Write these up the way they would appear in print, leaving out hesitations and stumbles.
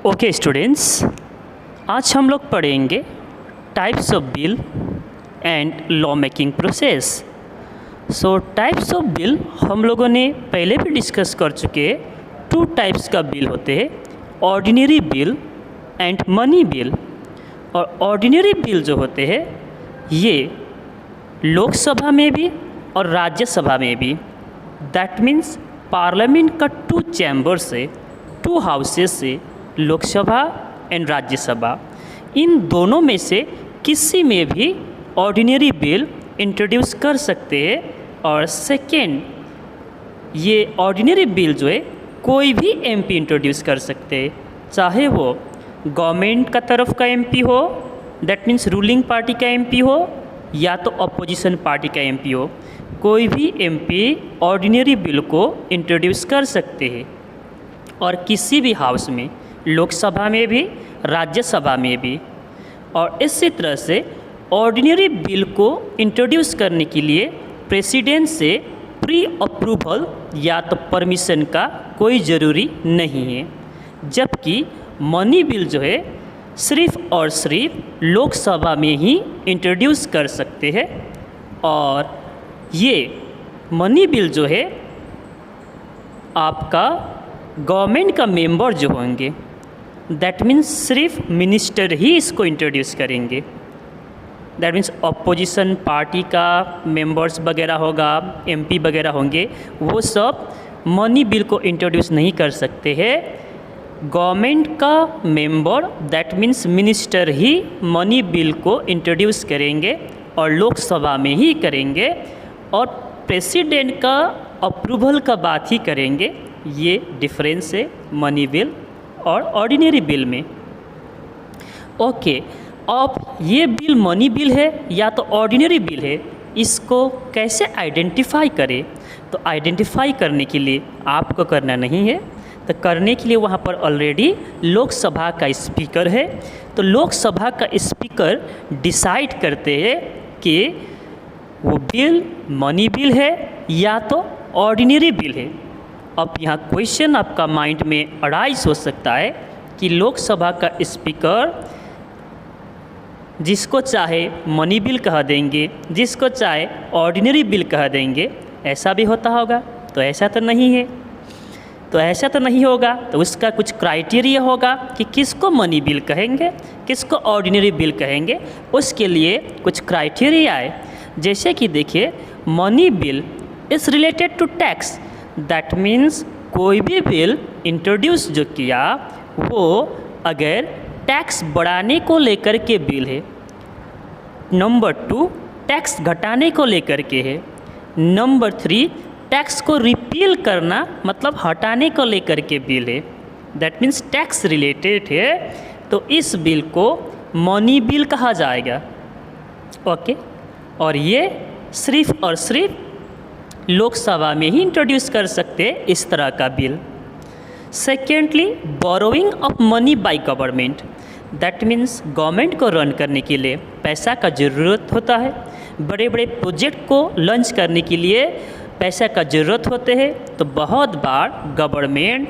Okay students, आज हम लोग पढ़ेंगे types of bill and law making process. So types of bill हम लोगों ने पहले भी डिस्कस कर चुके हैं। टू टाइप्स का बिल होते हैं, ordinary bill and money bill. और ऑर्डिनरी बिल जो होते हैं ये लोकसभा में भी और राज्यसभा में भी, दैट मीन्स पार्लियामेंट का टू चैम्बर से, टू हाउसेस से, लोकसभा एंड राज्यसभा, इन दोनों में से किसी में भी ऑर्डिनरी बिल इंट्रोड्यूस कर सकते हैं। और सेकेंड, ये ऑर्डिनरी बिल जो है कोई भी एमपी इंट्रोड्यूस कर सकते हैं, चाहे वो गवर्नमेंट का तरफ का एमपी हो, दैट मीन्स रूलिंग पार्टी का एमपी हो, या तो अपोजिशन पार्टी का एमपी हो। कोई भी एमपी ऑर्डिनरी बिल को इंट्रोड्यूस कर सकते हैं। और किसी भी हाउस में, लोकसभा में भी, राज्यसभा में भी। और इसी तरह से ऑर्डिनरी बिल को इंट्रोड्यूस करने के लिए प्रेसिडेंट से प्री अप्रूवल या तो परमिशन का कोई ज़रूरी नहीं है। जबकि मनी बिल जो है सिर्फ और सिर्फ लोकसभा में ही इंट्रोड्यूस कर सकते हैं। और ये मनी बिल जो है आपका गवर्नमेंट का मेंबर जो होंगे, दैट मीन्स सिर्फ मिनिस्टर ही इसको इंट्रोड्यूस करेंगे। दैट मीन्स अपोजिशन पार्टी का मेंबर्स वगैरह होगा, एमपी वगैरह होंगे, वो सब मनी बिल को इंट्रोड्यूस नहीं कर सकते हैं। गवर्नमेंट का member, that means minister he money bill को इंट्रोड्यूस करेंगे और लोकसभा में ही करेंगे। और प्रेसिडेंट का अप्रूवल का बात ही करेंगे। ये डिफरेंस है मनी बिल और ऑर्डिनरी बिल में। ओके, अब ये बिल मनी बिल है या तो ऑर्डिनरी बिल है, इसको कैसे आइडेंटिफाई करें? तो आइडेंटिफाई करने के लिए आपको करना नहीं है, तो करने के लिए वहाँ पर ऑलरेडी लोकसभा का स्पीकर है। तो लोकसभा का स्पीकर डिसाइड करते हैं कि वो बिल मनी बिल है या तो ऑर्डिनरी बिल है। अब यहाँ क्वेश्चन आपका माइंड में अराइज हो सकता है कि लोकसभा का स्पीकर जिसको चाहे मनी बिल कह देंगे, जिसको चाहे ऑर्डिनरी बिल कह देंगे, ऐसा भी होता होगा? तो ऐसा तो नहीं है। तो ऐसा तो नहीं होगा, तो उसका कुछ क्राइटेरिया होगा कि किसको मनी बिल कहेंगे, किसको ऑर्डिनरी बिल कहेंगे। उसके लिए कुछ क्राइटेरिया है। जैसे कि देखिए, money bill is related to tax, that means कोई भी बिल इंट्रोड्यूस जो किया वो अगर टैक्स बढ़ाने को लेकर के बिल है। नंबर 2, टैक्स घटाने को लेकर के है। नंबर 3, टैक्स को रिपील करना मतलब हटाने को लेकर के बिल है, दैट मीन्स टैक्स रिलेटेड है। तो इस बिल को मनी बिल कहा जाएगा। ओके, और ये सिर्फ और सिर्फ लोकसभा में ही इंट्रोड्यूस कर सकते हैं इस तरह का bill. Secondly, borrowing of money by government, that means government को रन करने के लिए पैसा का ज़रूरत होता है। बड़े बड़े प्रोजेक्ट को लॉन्च करने के लिए पैसा का ज़रूरत होते हैं। तो बहुत बार गवर्नमेंट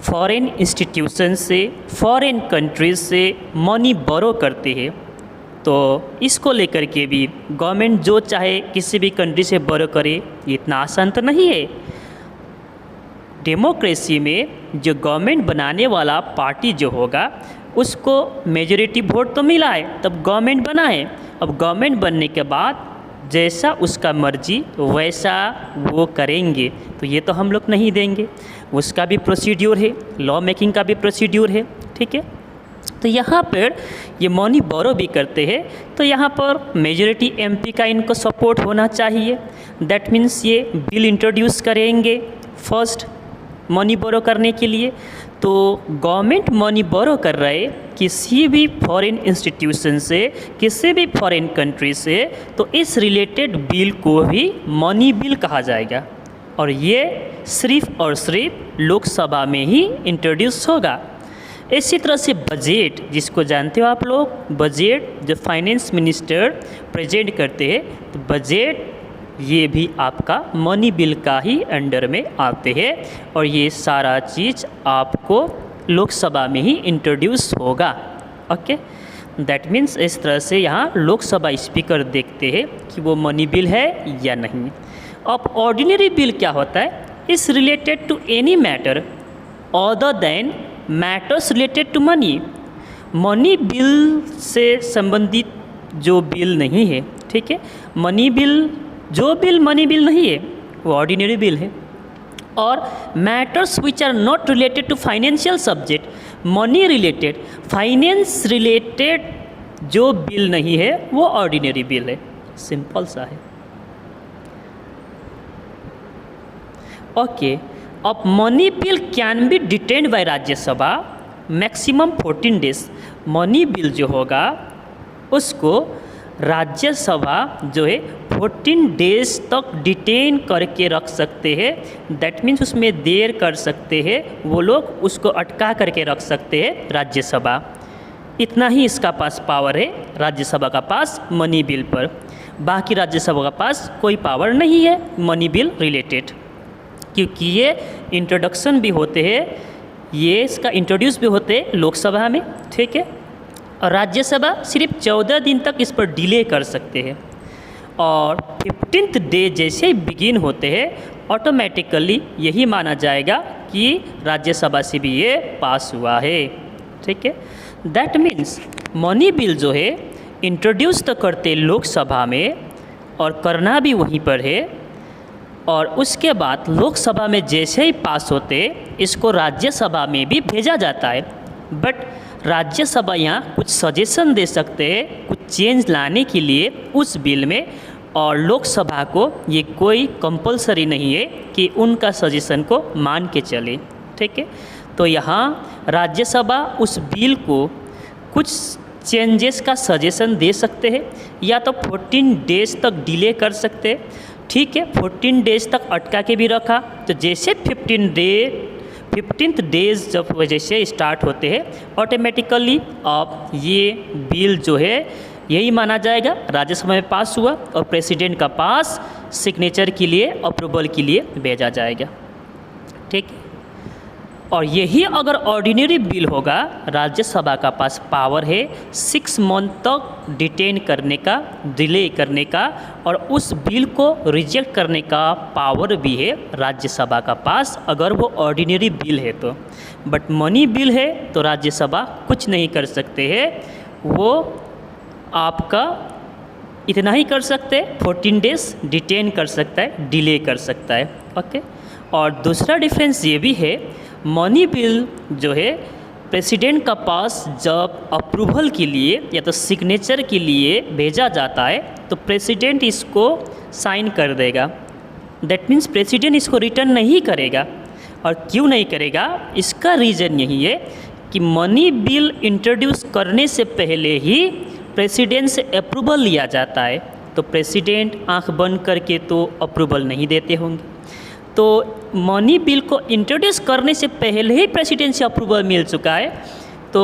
फॉरेन इंस्टीट्यूशन से, फॉरेन कंट्रीज से मनी बोरो करते हैं। तो इसको लेकर के भी गवर्नमेंट जो चाहे किसी भी कंट्री से बोरो करे, ये इतना आसान तो नहीं है। डेमोक्रेसी में जो गवर्नमेंट बनाने वाला पार्टी जो होगा उसको मेजॉरिटी वोट तो मिला है, तब गवर्नमेंट बना है। अब गवर्नमेंट बनने के बाद जैसा उसका मर्जी वैसा वो करेंगे, तो ये तो हम लोग नहीं देंगे। उसका भी प्रोसीड्यूर है, लॉ मेकिंग का भी प्रोसीड्यूर है, ठीक है। तो यहाँ पर ये मनी बोरो भी करते हैं, तो यहाँ पर मेजॉरिटी एमपी का इनको सपोर्ट होना चाहिए। दैट मीन्स ये बिल इंट्रोड्यूस करेंगे फर्स्ट मनी बोरो करने के लिए। तो गवर्नमेंट मनी बोरो कर रहे किसी भी फॉरेन इंस्टीट्यूशन से, किसी भी फॉरेन कंट्री से, तो इस रिलेटेड बिल को भी मनी बिल कहा जाएगा। और ये सिर्फ और सिर्फ लोकसभा में ही इंट्रोड्यूस होगा। इसी तरह से बजट, जिसको जानते हो आप लोग, बजट जो फाइनेंस मिनिस्टर प्रेजेंट करते हैं, तो बजट ये भी आपका मनी बिल का ही अंडर में आते हैं। और ये सारा चीज़ आपको लोकसभा में ही इंट्रोड्यूस होगा। ओके, दैट मीन्स इस तरह से यहाँ लोकसभा स्पीकर देखते हैं कि वो मनी बिल है या नहीं। अब ऑर्डिनरी बिल क्या होता है? Is related to any matter other than matters related to money. Money bill से संबंधित जो बिल नहीं है, ठीक है, मनी बिल, जो बिल मनी बिल नहीं है वो ऑर्डिनरी बिल है। और matters which are not related to financial subject, money related, finance related जो बिल नहीं है वो ऑर्डिनरी बिल है। सिंपल सा है। ओके, अब money bill can be detained by Rajya Sabha maximum 14 days. Money bill जो होगा उसको राज्यसभा जो है 14 डेज तक डिटेन करके रख सकते हैं। दैट मीन्स उसमें देर कर सकते हैं, वो लोग उसको अटका करके रख सकते हैं राज्यसभा। इतना ही इसका पास पावर है राज्यसभा का पास मनी बिल पर। बाकी राज्यसभा का पास कोई पावर नहीं है मनी बिल रिलेटेड, क्योंकि ये इंट्रोडक्शन भी होते हैं, ये इसका इंट्रोड्यूस भी होते हैं लोकसभा में, ठीक है। और राज्यसभा सिर्फ 14 दिन तक इस पर डिले कर सकते हैं। और 15th डे जैसे ही बिगिन होते हैं ऑटोमेटिकली यही माना जाएगा कि राज्यसभा से भी ये पास हुआ है, ठीक है। दैट मीन्स मनी बिल जो है इंट्रोड्यूस तो करते लोकसभा में और करना भी वहीं पर है, और उसके बाद लोकसभा में जैसे ही पास होते इसको राज्यसभा में भी भेजा जाता है। बट राज्यसभा यहाँ कुछ सजेशन दे सकते हैं कुछ चेंज लाने के लिए उस बिल में, और लोकसभा को ये कोई कंपलसरी नहीं है कि उनका सजेशन को मान के चले, ठीक है। तो यहाँ राज्यसभा उस बिल को कुछ चेंजेस का सजेशन दे सकते हैं, या तो 14 डेज तक डिले कर सकते हैं, ठीक है। 14 डेज तक अटका के भी रखा, तो जैसे 15th डेज जब जैसे स्टार्ट होते हैं ऑटोमेटिकली अब ये बिल जो है यही माना जाएगा राज्यसभा में पास हुआ, और प्रेसिडेंट का पास सिग्नेचर के लिए अप्रूवल के लिए भेजा जाएगा, ठीक। और यही अगर ऑर्डिनरी बिल होगा, राज्यसभा का पास पावर है 6 मंथ तक डिटेन करने का, डिले करने का, और उस बिल को रिजेक्ट करने का पावर भी है राज्यसभा का पास अगर वो ऑर्डिनरी बिल है तो। बट मनी बिल है तो राज्यसभा कुछ नहीं कर सकते हैं, वो आपका इतना ही कर सकते हैं 14 डेज डिटेन कर सकता है, डिले कर सकता है, ओके। और दूसरा डिफरेंस ये भी है, मनी बिल जो है प्रेसिडेंट का पास जब अप्रूवल के लिए या तो सिग्नेचर के लिए भेजा जाता है तो प्रेसिडेंट इसको साइन कर देगा। दैट मीन्स प्रेसिडेंट इसको रिटर्न नहीं करेगा। और क्यों नहीं करेगा, इसका रीज़न यही है कि मनी बिल इंट्रोड्यूस करने से पहले ही प्रेसिडेंट से अप्रूवल लिया जाता है, तो प्रेसिडेंट आंख बंद करके तो अप्रूवल नहीं देते होंगे। तो मनी बिल को इंट्रोड्यूस करने से पहले ही प्रेसिडेंट से अप्रूवल मिल चुका है, तो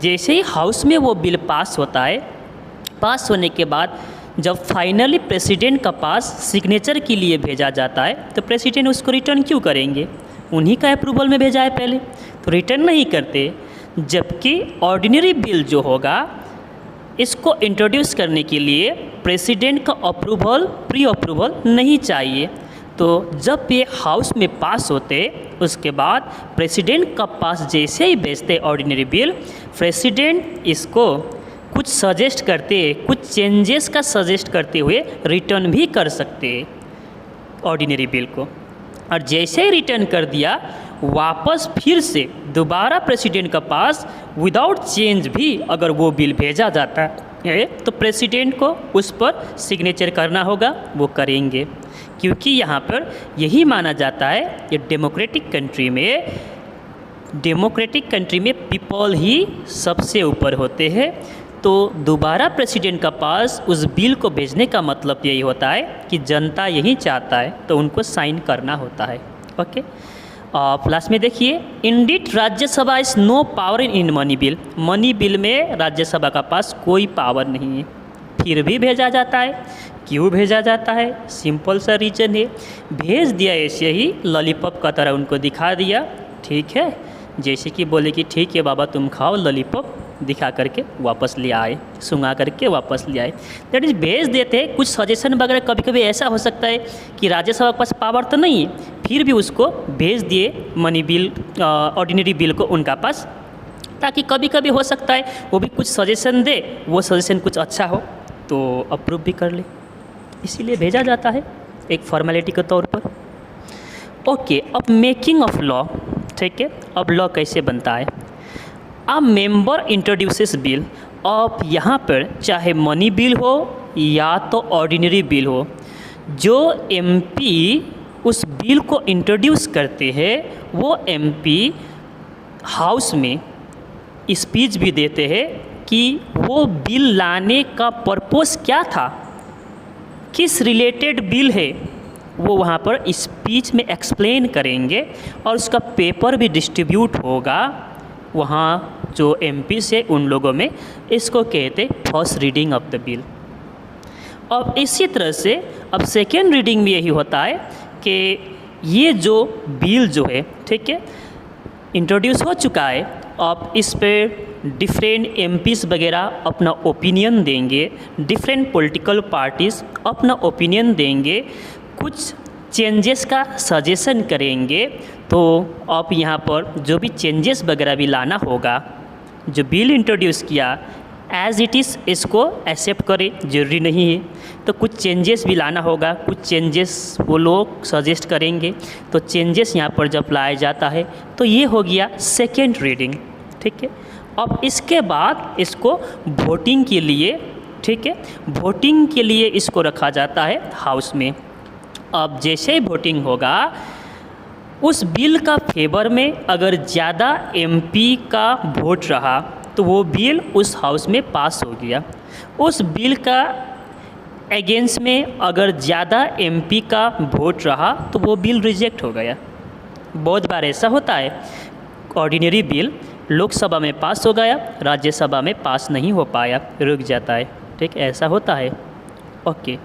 जैसे ही हाउस में वो बिल पास होता है, पास होने के बाद जब फाइनली प्रेसिडेंट का पास सिग्नेचर के लिए भेजा जाता है तो प्रेसिडेंट उसको रिटर्न क्यों करेंगे, उन्हीं का अप्रूवल में भेजा है पहले, तो रिटर्न नहीं करते। जबकि ऑर्डिनरी बिल जो होगा इसको इंट्रोड्यूस करने के लिए प्रेसिडेंट का अप्रूवल, प्री अप्रूवल नहीं चाहिए। तो जब ये हाउस में पास होते उसके बाद प्रेसिडेंट का पास जैसे ही भेजते ऑर्डिनरी बिल, प्रेसिडेंट इसको कुछ सजेस्ट करते, कुछ चेंजेस का सजेस्ट करते हुए रिटर्न भी कर सकते ऑर्डिनरी बिल को। और जैसे ही रिटर्न कर दिया, वापस फिर से दोबारा प्रेसिडेंट का पास विदाउट चेंज भी अगर वो बिल भेजा जाता है तो प्रेसिडेंट को उस पर सिग्नेचर करना होगा, वो करेंगे। क्योंकि यहाँ पर यही माना जाता है कि डेमोक्रेटिक कंट्री में पीपल ही सबसे ऊपर होते हैं। तो दोबारा प्रेसिडेंट का पास उस बिल को भेजने का मतलब यही होता है कि जनता यही चाहता है तो उनको साइन करना होता है, ओके। लास्ट में देखिए, indeed Rajya Sabha is no power in money bill. Money bill में राज्यसभा का पास कोई पावर नहीं है, फिर भी भेजा जाता है। क्यों भेजा जाता है, सिंपल सा रीज़न है, भेज दिया ऐसे ही लॉलीपॉप का तरह उनको दिखा दिया, ठीक है, जैसे कि बोले कि ठीक है बाबा तुम खाओ लॉलीपॉप, दिखा करके वापस ले आए, सुंघा करके वापस ले आए। दैट इज भेज देते हैं। कुछ सजेशन वगैरह कभी कभी ऐसा हो सकता है कि राज्यसभा के पास पावर तो नहीं है, फिर भी उसको भेज दिए मनी बिल, ऑर्डिनरी बिल को उनका पास, ताकि कभी कभी हो सकता है वो भी कुछ सजेशन दे, वो सजेशन कुछ अच्छा हो तो अप्रूव भी कर ले, इसीलिए भेजा जाता है एक फॉर्मेलिटी के तौर पर। ओके, अब मेकिंग ऑफ लॉ, ठीक है, अब लॉ कैसे बनता है। अब मेंबर इंट्रोड्यूसेस बिल, अब यहाँ पर चाहे मनी बिल हो या तो ऑर्डिनरी बिल हो, जो एमपी उस बिल को इंट्रोड्यूस करते हैं वो एमपी हाउस में स्पीच भी देते हैं कि वो बिल लाने का पर्पस क्या था, किस रिलेटेड बिल है, वो वहाँ पर स्पीच में एक्सप्लेन करेंगे और उसका पेपर भी डिस्ट्रीब्यूट होगा वहाँ जो एमपी से उन लोगों में। इसको कहते first reading of the bill. अब इसी तरह से अब सेकेंड रीडिंग में यही होता है कि ये जो बिल जो है, ठीक है, इंट्रोड्यूस हो चुका है, अब इस पर डिफरेंट एमपीस वगैरह अपना ओपिनियन देंगे, डिफरेंट पॉलिटिकल पार्टीज़ अपना ओपिनियन देंगे, कुछ चेंजेस का सजेशन करेंगे। तो अब यहाँ पर जो भी चेंजेस वगैरह भी लाना होगा, जो बिल इंट्रोड्यूस किया एज़ इट इज़ इसको एक्सेप्ट करें, ज़रूरी नहीं है, तो कुछ चेंजेस भी लाना होगा, कुछ चेंजेस वो लोग सजेस्ट करेंगे, तो चेंजेस यहाँ पर जब लाया जाता है तो ये हो गया सेकेंड रीडिंग, ठीक है। अब इसके बाद इसको वोटिंग के लिए, ठीक है, वोटिंग के लिए इसको रखा जाता है हाउस में। अब जैसे ही वोटिंग होगा उस बिल का फेवर में अगर ज़्यादा एमपी का वोट रहा तो वो बिल उस हाउस में पास हो गया। उस बिल का अगेंस्ट में अगर ज़्यादा एमपी का वोट रहा तो वो बिल रिजेक्ट हो गया। बहुत बार ऐसा होता है, ऑर्डिनरी बिल लोकसभा में पास हो गया, राज्यसभा में पास नहीं हो पाया, रुक जाता है, ठीक, ऐसा होता है। ओके,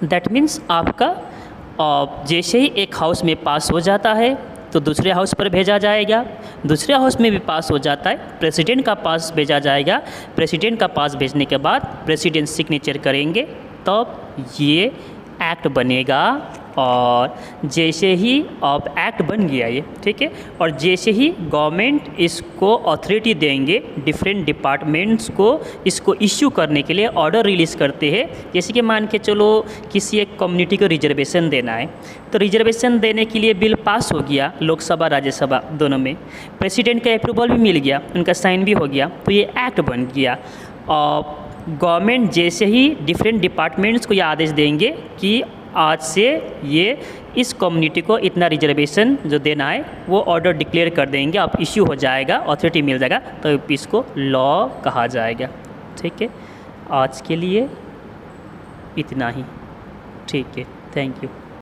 दैट मीन्स आपका जैसे ही एक हाउस में पास हो जाता है तो दूसरे हाउस पर भेजा जाएगा, दूसरे हाउस में भी पास हो जाता है, प्रेसिडेंट का पास भेजा जाएगा, प्रेसिडेंट का पास भेजने के बाद प्रेसिडेंट सिग्नेचर करेंगे, तब ये एक्ट बनेगा। और जैसे ही अब एक्ट बन गया ये, ठीक है, और जैसे ही गवर्नमेंट इसको अथॉरिटी देंगे डिफरेंट डिपार्टमेंट्स को इसको इश्यू करने के लिए ऑर्डर रिलीज़ करते हैं। जैसे कि मान के चलो किसी एक कम्युनिटी को रिजर्वेशन देना है, तो रिजर्वेशन देने के लिए बिल पास हो गया लोकसभा राज्यसभा दोनों में, प्रेसिडेंट का अप्रूवल भी मिल गया, उनका साइन भी हो गया, तो ये एक्ट बन गया। और गवर्नमेंट जैसे ही डिफरेंट डिपार्टमेंट्स को ये आदेश देंगे कि आज से ये इस कम्युनिटी को इतना रिजर्वेशन जो देना है वो ऑर्डर डिक्लेयर कर देंगे, अब इश्यू हो जाएगा, अथॉरिटी मिल जाएगा, तो इसको लॉ कहा जाएगा, ठीक है। आज के लिए इतना ही, ठीक है, थैंक यू।